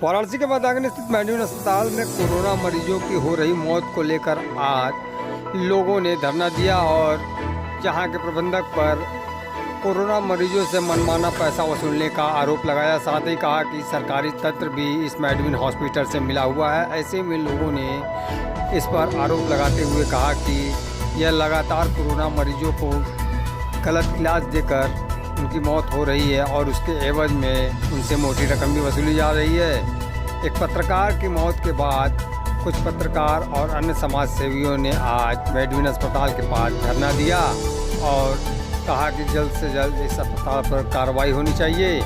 वाराणसी के मैदान स्थित मैडविन अस्पताल में कोरोना मरीजों की हो रही मौत को लेकर आज लोगों ने धरना दिया और जहां के प्रबंधक पर कोरोना मरीजों से मनमाना पैसा वसूलने का आरोप लगाया। साथ ही कहा कि सरकारी तंत्र भी इस मैडविन हॉस्पिटल से मिला हुआ है। ऐसे में लोगों ने इस पर आरोप लगाते हुए कहा कि यह लगातार कोरोना मरीजों को गलत इलाज देकर उनकी मौत हो रही है और उसके एवज में उनसे मोटी रकम भी वसूली जा रही है। एक पत्रकार की मौत के बाद कुछ पत्रकार और अन्य समाज सेवियों ने आज मैडविन अस्पताल के पास धरना दिया और कहा कि जल्द से जल्द इस अस्पताल पर कार्रवाई होनी चाहिए।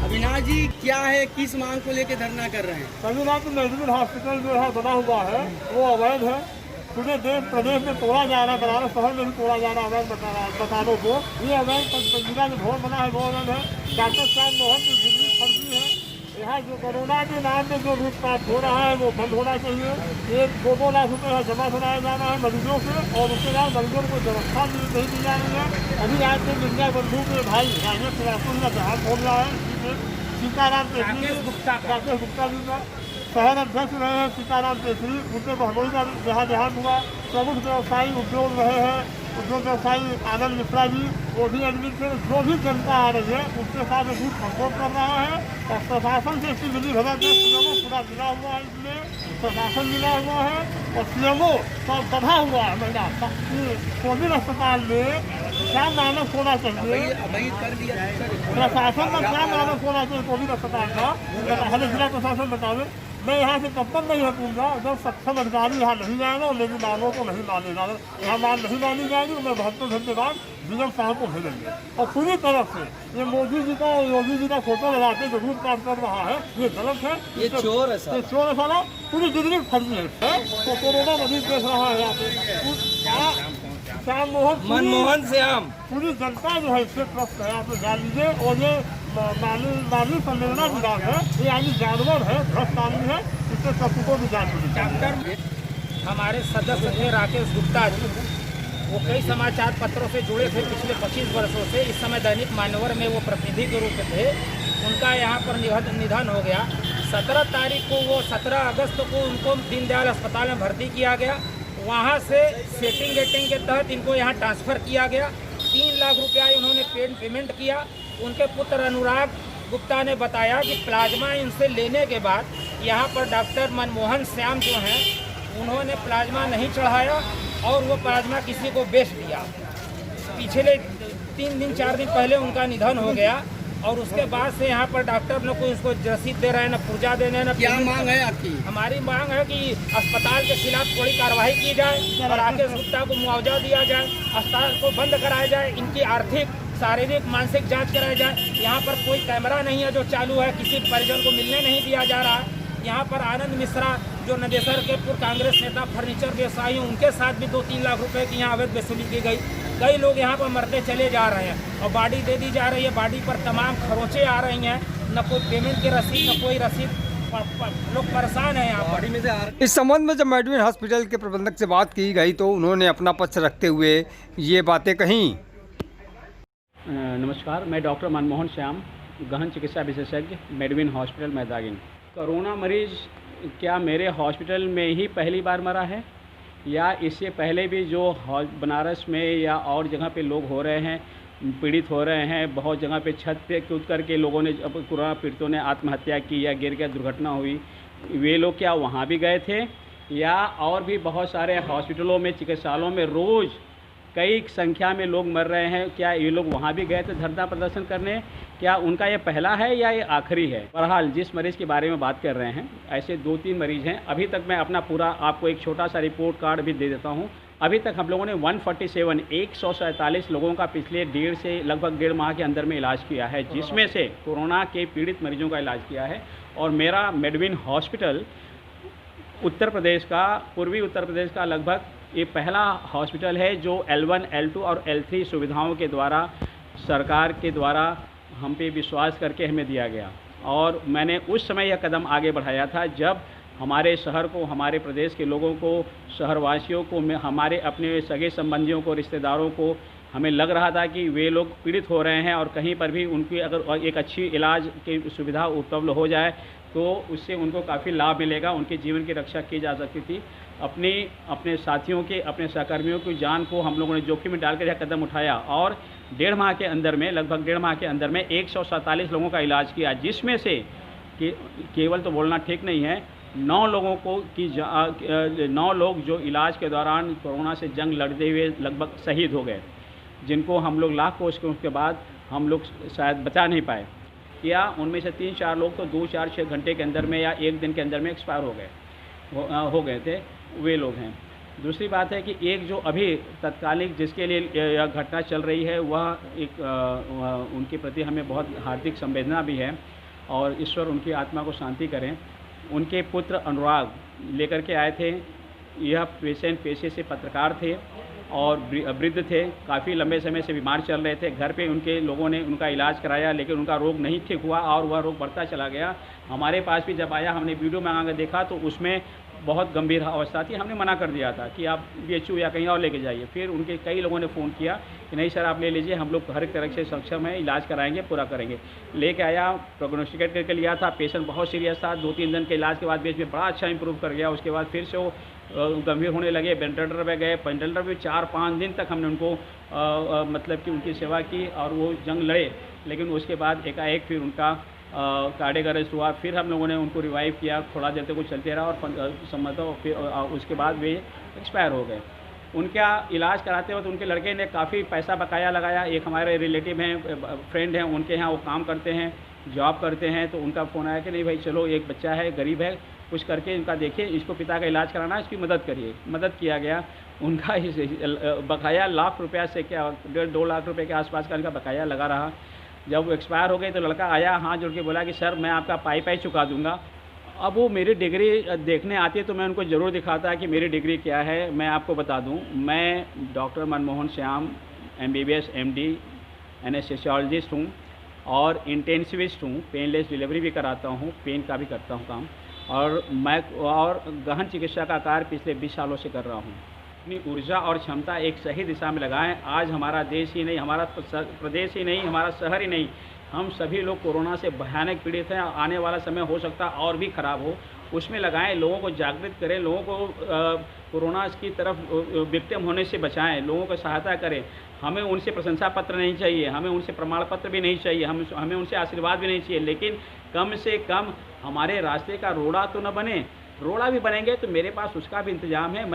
अविनाश जी, क्या है, किस मांग को लेकर धरना कर रहे हैं? संविधान तो मैडविन हॉस्पिटल जो है बना हुआ है वो अवैध है। पूरे देश प्रदेश में तोड़ा जा रहा है, बनारस शहर में भी तोड़ा जा रहा है अवैध अस्पतालों को। ये अवैध पंचगंगा में भवन बना है वो अवैध है। डॉक्टर श्याम मोहन की जिंदगी फर्जी है। यहाँ जो कोरोना के नाम में जो लूटपाट हो रहा है वो बंद होना चाहिए। ये 2-2 लाख रुपये जमा कराया जाना है मरीजों से और उसके बाद मरीजों को व्यवस्था नहीं दी जा रही है। अभी आज से मीडिया बंधु के भाई राजेश राठौर का जहाज खोल रहा है। सीताराम राकेश गुप्ता जी का शहर अध्यक्ष रहे हैं। सीताराम केसरी उनके बहनोई का जहाँ देहांत हुआ। प्रमुख व्यवसायी उद्योग रहे हैं उद्योग व्यवसायी आनंद मिश्रा जी, वो भी एडमिट से जो भी जनता आ रही है उसके साथ भी सपोर्ट कर रहा है। और प्रशासन से इसकी मिली भगत है। सीएमओ पूरा मिला हुआ है, इसमें प्रशासन मिला हुआ है और सीएमओ सब बढ़ा हुआ है। महिला कोविड अस्पताल में क्या मानक होना चाहिए, प्रशासन का क्या मानक होना चाहिए कोविड अस्पताल का, हमें जिला प्रशासन बतावे। मैं यहाँ से तब तक नहीं हटूँगा जब सक्षम अधिकारी यहाँ नहीं जाएगा और मेरी मांगों को नहीं मानेगा। यहाँ मांग नहीं मानी जाएगी तो मैं 72 घंटे बाद डीएम साहब को भेजेंगे। और पूरी तरफ से ये मोदी जी का और योगी जी का फोटो लगा के जरूर काम कर रहा है, ये गलत है। ये चोर है सर, ये चोर है साला, पूरी जिंदगी फर्जी है। तो कोरोना मरीज देख रहा है यहाँ पे श्याम मोहन मनमोहन श्याम, पूरी जनता जो है इससे त्रस्त है। आप जान लीजिए। और ये मानवीय संवेदना विभाग है, ये यानी जानवर है, भ्रष्ट आदमी है, इससे सबको को भी जान लीजिए। हमारे सदस्य थे राकेश गुप्ता जी, वो कई समाचार पत्रों से जुड़े थे पिछले 25 वर्षों से। इस समय दैनिक मान्यवर में वो प्रतिनिधि के रूप में थे। उनका यहाँ पर निधन हो गया। 17 तारीख को वो 17 अगस्त को उनको दीनदयाल अस्पताल में भर्ती किया गया। वहाँ से सेटिंग गेटिंग के तहत इनको यहाँ ट्रांसफ़र किया गया। 3 लाख रुपया उन्होंने पेमेंट किया। उनके पुत्र अनुराग गुप्ता ने बताया कि प्लाज्मा इनसे लेने के बाद यहाँ पर डॉक्टर मनमोहन श्याम जो हैं उन्होंने प्लाज्मा नहीं चढ़ाया और वो प्लाज्मा किसी को बेच दिया। पिछले 3 दिन 4 दिन पहले उनका निधन हो गया और उसके बाद से यहाँ पर डॉक्टर लोग कोई उसको रसीद दे रहे हैं, न पूर्जा दे रहे हैं। क्या मांग है आपकी? हमारी मांग है कि अस्पताल के खिलाफ थोड़ी कार्रवाई की जाए और राकेश गुप्ता को मुआवजा दिया जाए, अस्पताल को बंद कराया जाए, इनकी आर्थिक शारीरिक मानसिक जांच कराई जाए। यहाँ पर कोई कैमरा नहीं है जो चालू है, किसी परिजन को मिलने नहीं दिया जा रहा है। यहाँ पर आनंद मिश्रा जो नदेसर के पूर्व कांग्रेस नेता फर्नीचर व्यवसायी हैं, उनके साथ भी 2-3 लाख रुपए की यहाँ अवैध वसूली की गई। कई लोग यहाँ पर मरते चले जा रहे हैं और बाडी दे दी जा रही है। बाडी पर तमाम खरोंचे आ रही हैं, न कोई पेमेंट की रसीद न कोई रसीद। लोग परेशान हैं यहाँ पर। इस संबंध में जब मैडविन हॉस्पिटल के प्रबंधक से बात की गई तो उन्होंने अपना पक्ष रखते हुए ये बातें कहीं। नमस्कार, मैं डॉक्टर मनमोहन श्याम, गहन चिकित्सा विशेषज्ञ, मैडविन हॉस्पिटल मैदागिन। कोरोना मरीज क्या मेरे हॉस्पिटल में ही पहली बार मरा है या इससे पहले भी जो बनारस में या और जगह पे लोग हो रहे हैं, पीड़ित हो रहे हैं? बहुत जगह पे छत पे कूद करके लोगों ने, कोरोना पीड़ितों ने आत्महत्या की या गिर के दुर्घटना हुई, वे लोग क्या वहाँ भी गए थे? या और भी बहुत सारे हॉस्पिटलों में, चिकित्सालयों में रोज़ कई संख्या में लोग मर रहे हैं। क्या ये लोग वहाँ भी गए थे धरना प्रदर्शन करने? क्या उनका ये पहला है या ये आखिरी है? बहरहाल जिस मरीज़ के बारे में बात कर रहे हैं, ऐसे 2-3 मरीज़ हैं। अभी तक मैं अपना पूरा आपको एक छोटा सा रिपोर्ट कार्ड भी दे देता हूँ। अभी तक हम लोगों ने 147 लोगों का पिछले लगभग डेढ़ माह के अंदर में इलाज किया है, जिसमें से कोरोना के पीड़ित मरीजों का इलाज किया है। और मेरा मेडविन हॉस्पिटल उत्तर प्रदेश का, पूर्वी उत्तर प्रदेश का लगभग ये पहला हॉस्पिटल है जो L1, L2 और L3 सुविधाओं के द्वारा, सरकार के द्वारा हम पे विश्वास करके हमें दिया गया। और मैंने उस समय यह कदम आगे बढ़ाया था जब हमारे शहर को, हमारे प्रदेश के लोगों को, शहरवासियों को, हमारे अपने सगे संबंधियों को, रिश्तेदारों को हमें लग रहा था कि वे लोग पीड़ित हो रहे हैं और कहीं पर भी उनकी अगर एक अच्छी इलाज की सुविधा उपलब्ध हो जाए तो उससे उनको काफ़ी लाभ मिलेगा, उनके जीवन की रक्षा की जा सकती थी। अपने साथियों के, अपने सहकर्मियों की जान को हम लोगों ने जोखिम में डालकर यह कदम उठाया और डेढ़ माह के अंदर में, लगभग डेढ़ माह के अंदर में 147 लोगों का इलाज किया, जिसमें से केवल तो बोलना ठीक नहीं है, 9 लोगों को 9 लोग जो इलाज के दौरान कोरोना से जंग लड़ते हुए लगभग शहीद हो गए, जिनको हम लोग लाख कोशिशों के बाद हम लोग शायद बचा नहीं पाए, या उनमें से 3-4 लोग तो 2-4-6 घंटे के अंदर में या एक दिन के अंदर में एक्सपायर हो गए थे, वे लोग हैं। दूसरी बात है कि एक जो अभी तत्कालिक जिसके लिए यह घटना चल रही है, वह उनके प्रति हमें बहुत हार्दिक संवेदना भी है और ईश्वर उनकी आत्मा को शांति करें। उनके पुत्र अनुराग लेकर के आए थे। यह पेशेंट पेशे से पत्रकार थे और वृद्ध थे, काफ़ी लंबे समय से बीमार चल रहे थे। घर पे उनके लोगों ने उनका इलाज कराया, लेकिन उनका रोग नहीं ठीक हुआ और वह रोग बढ़ता चला गया। हमारे पास भी जब आया, हमने वीडियो मंगा कर देखा तो उसमें बहुत गंभीर अवस्था थी। हमने मना कर दिया था कि आप BHU या कहीं और लेके जाइए। फिर उनके कई लोगों ने फ़ोन किया कि नहीं सर, आप ले लीजिए, हम लोग हर एक तरह से सक्षम हैं, इलाज कराएंगे, पूरा करेंगे। लेके आया, प्रोग्नोस्टिकेट करके लिया था। पेशेंट बहुत सीरियस था। 2-3 दिन के इलाज के बाद बीच में बड़ा अच्छा इंप्रूव कर गया। उसके बाद फिर से वो गंभीर होने लगे, वेंटिलेटर पे गए। वेंटिलेटर पे 4-5 दिन तक हमने उनको मतलब कि उनकी सेवा की और वो जंग लड़े, लेकिन उसके बाद एकाएक फिर उनका कार्डियक अरेस्ट हुआ। फिर हम लोगों ने उनको रिवाइव किया, थोड़ा देर तक वो चलते रहा और संभवतः फिर उसके बाद वे एक्सपायर हो गए। उनका इलाज कराते वक्त उनके लड़के ने काफ़ी पैसा बकाया लगाया। एक हमारे रिलेटिव हैं, फ्रेंड हैं, उनके यहाँ वो काम करते हैं, जॉब करते हैं, तो उनका फ़ोन आया कि नहीं भाई चलो, एक बच्चा है, गरीब है, कुछ करके इनका देखिए, इसको पिता का इलाज कराना है, इसकी मदद करिए। मदद किया गया। उनका बकाया लाख रुपया से क्या 1.5-2 लाख रुपये के आसपास का उनका बकाया लगा रहा। जब वो एक्सपायर हो गए तो लड़का आया, हाथ जोड़ के बोला कि सर मैं आपका पाई चुका दूंगा। अब वो मेरी डिग्री देखने आती है तो मैं उनको ज़रूर दिखाता कि मेरी डिग्री क्या है। मैं आपको बता दूं, मैं doctor Manmohan Shyam MBBS MD anaesthesiologist हूं और इंटेंसिविस्ट हूं। पेनलेस डिलीवरी भी कराता हूं, पेन का भी करता हूं काम, और मैं गहन चिकित्सा का कार्य पिछले 20 सालों से कर रहा हूं। अपनी ऊर्जा और क्षमता एक सही दिशा में लगाएं। आज हमारा देश ही नहीं, हमारा प्रदेश ही नहीं, हमारा शहर ही नहीं, हम सभी लोग कोरोना से भयानक पीड़ित हैं। आने वाला समय हो सकता है और भी ख़राब हो, उसमें लगाएं। लोगों को जागृत करें, लोगों को कोरोना की तरफ विक्टिम होने से बचाएं, लोगों को सहायता करें। हमें उनसे प्रशंसा पत्र नहीं चाहिए, हमें उनसे प्रमाण पत्र भी नहीं चाहिए, हमें उनसे आशीर्वाद भी नहीं चाहिए, लेकिन कम से कम हमारे रास्ते का रोड़ा तो न बने। रोड़ा भी बनेंगे तो मेरे पास उसका भी इंतजाम है।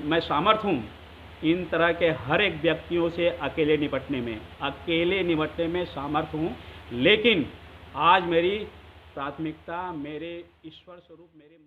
मैं सामर्थ हूँ इन तरह के हर एक व्यक्तियों से अकेले निपटने में सामर्थ हूँ। लेकिन आज मेरी प्राथमिकता मेरे ईश्वर स्वरूप मेरे